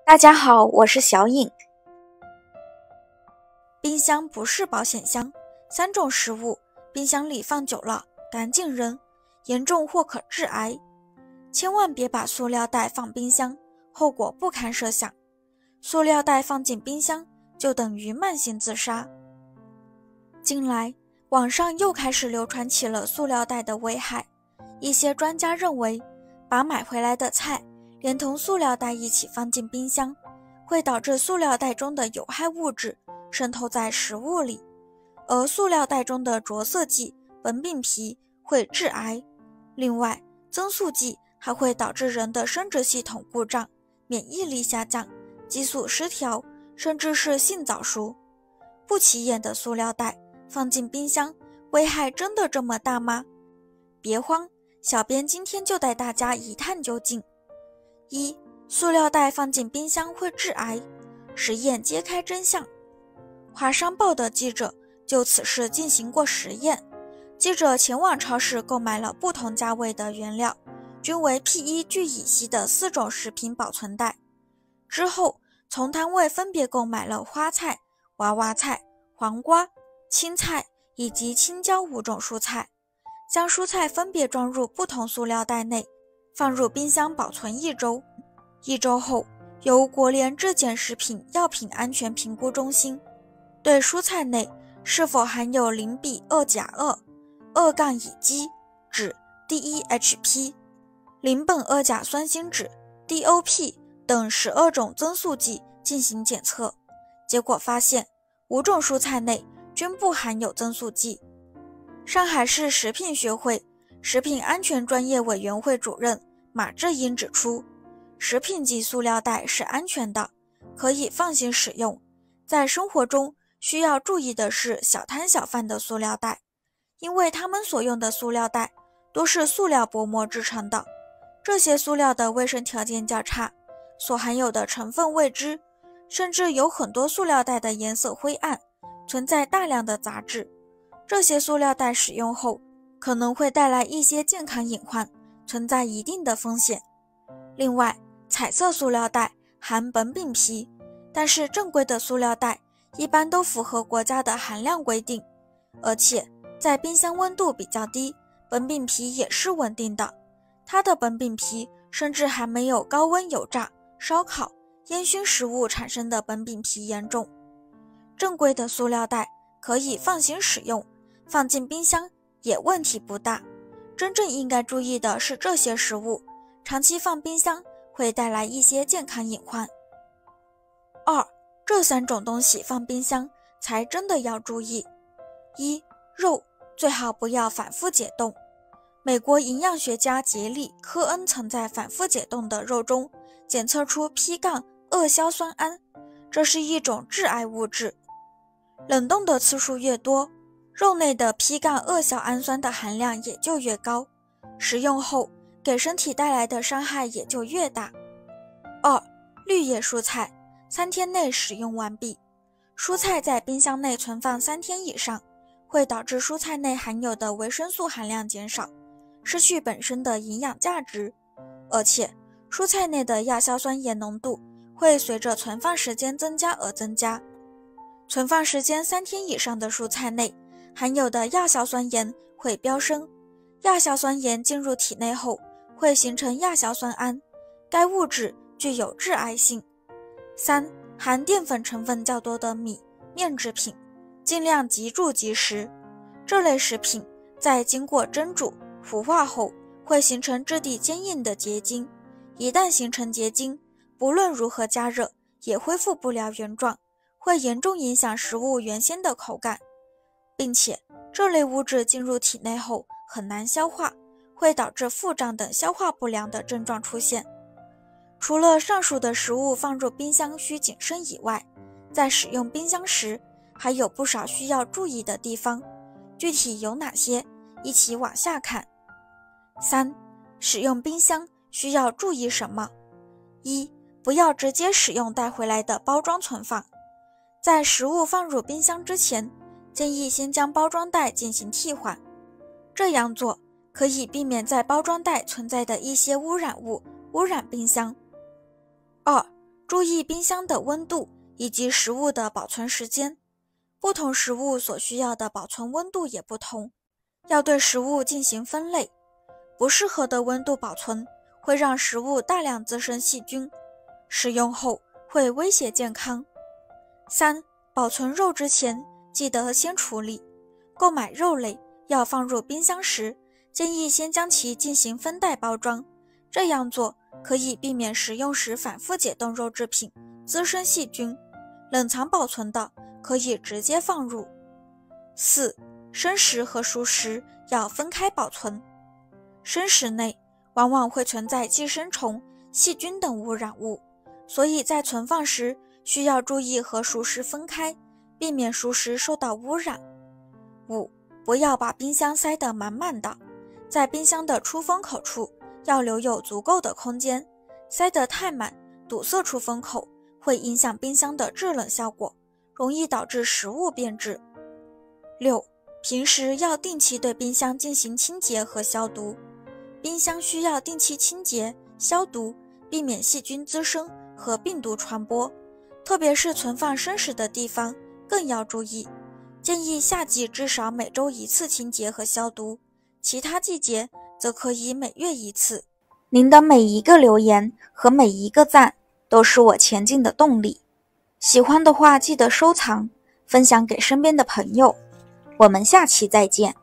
大家好，我是小颖。冰箱不是保险箱，3种食物冰箱里放久了赶紧扔，严重或可致癌。千万别把塑料袋放冰箱，后果不堪设想。塑料袋放进冰箱就等于慢性自杀。近来，网上又开始流传起了塑料袋的危害。一些专家认为，把买回来的菜连同塑料袋一起放进冰箱，会导致塑料袋中的有害物质渗透在食物里，而塑料袋中的着色剂苯丙烯会致癌。另外，增塑剂还会导致人的生殖系统故障、免疫力下降、激素失调，甚至是性早熟。不起眼的塑料袋放进冰箱，危害真的这么大吗？别慌，小编今天就带大家一探究竟。1. 塑料袋放进冰箱会致癌，实验揭开真相。华商报的记者就此事进行过实验。记者前往超市购买了不同价位的原料，均为 P1 聚乙烯的4种食品保存袋。之后，从摊位分别购买了花菜、娃娃菜、黄瓜、青菜以及青椒5种蔬菜，将蔬菜分别装入不同塑料袋内，放入冰箱保存1周。1周后，由国联质检食品药品安全评估中心对蔬菜内是否含有邻苯二甲二、2-乙基酯 DEHP、邻苯二甲酸锌酯 DOP 等12种增塑剂进行检测，结果发现5种蔬菜内均不含有增塑剂。上海市食品学会食品安全专业委员会主任马志英指出，食品级塑料袋是安全的，可以放心使用。在生活中需要注意的是小摊小贩的塑料袋，因为他们所用的塑料袋多是塑料薄膜制成的，这些塑料的卫生条件较差，所含有的成分未知，甚至有很多塑料袋的颜色灰暗，存在大量的杂质。这些塑料袋使用后可能会带来一些健康隐患，存在一定的风险。另外，彩色塑料袋含苯丙烯，但是正规的塑料袋一般都符合国家的含量规定，而且在冰箱温度比较低，苯丙烯也是稳定的。它的苯丙烯甚至还没有高温油炸、烧烤、烟熏食物产生的苯丙烯严重。正规的塑料袋可以放心使用，放进冰箱也问题不大。真正应该注意的是这些食物长期放冰箱会带来一些健康隐患。2. 这3种东西放冰箱才真的要注意。1. 肉最好不要反复解冻。美国营养学家杰里·科恩曾在反复解冻的肉中检测出 P-2 硝酸铵，这是一种致癌物质。冷冻的次数越多，肉内的 P-2 硝氨酸的含量也就越高，食用后给身体带来的伤害也就越大。2. 绿叶蔬菜3天内食用完毕。蔬菜在冰箱内存放3天以上，会导致蔬菜内含有的维生素含量减少，失去本身的营养价值，而且蔬菜内的亚硝酸盐浓度会随着存放时间增加而增加。存放时间3天以上的蔬菜内含有的亚硝酸盐会飙升，亚硝酸盐进入体内后会形成亚硝酸胺，该物质具有致癌性。3. 含淀粉成分较多的米、面制品，尽量即煮即食。这类食品在经过蒸煮、糊化后会形成质地坚硬的结晶，一旦形成结晶，不论如何加热也恢复不了原状，会严重影响食物原先的口感，并且这类物质进入体内后很难消化，会导致腹胀等消化不良的症状出现。除了上述的食物放入冰箱需谨慎以外，在使用冰箱时还有不少需要注意的地方，具体有哪些？一起往下看。3. 使用冰箱需要注意什么？ 1. 不要直接使用带回来的包装存放。在食物放入冰箱之前，建议先将包装袋进行替换，这样做可以避免在包装袋存在的一些污染物污染冰箱。2. 注意冰箱的温度以及食物的保存时间，不同食物所需要的保存温度也不同，要对食物进行分类。不适合的温度保存会让食物大量滋生细菌，食用后会威胁健康。3. 保存肉之前记得先处理。购买肉类要放入冰箱时，建议先将其进行分袋包装，这样做可以避免食用时反复解冻肉制品，滋生细菌。冷藏保存的可以直接放入。4. 生食和熟食要分开保存。生食内往往会存在寄生虫、细菌等污染物，所以在存放时需要注意和熟食分开，避免熟食受到污染。5. 不要把冰箱塞得满满的，在冰箱的出风口处要留有足够的空间，塞得太满，堵塞出风口，会影响冰箱的制冷效果，容易导致食物变质。6. 平时要定期对冰箱进行清洁和消毒。冰箱需要定期清洁、消毒，避免细菌滋生和病毒传播，特别是存放生食的地方更要注意。建议夏季至少每周1次清洁和消毒，其他季节则可以每月1次。您的每一个留言和每一个赞都是我前进的动力。喜欢的话记得收藏，分享给身边的朋友。我们下期再见。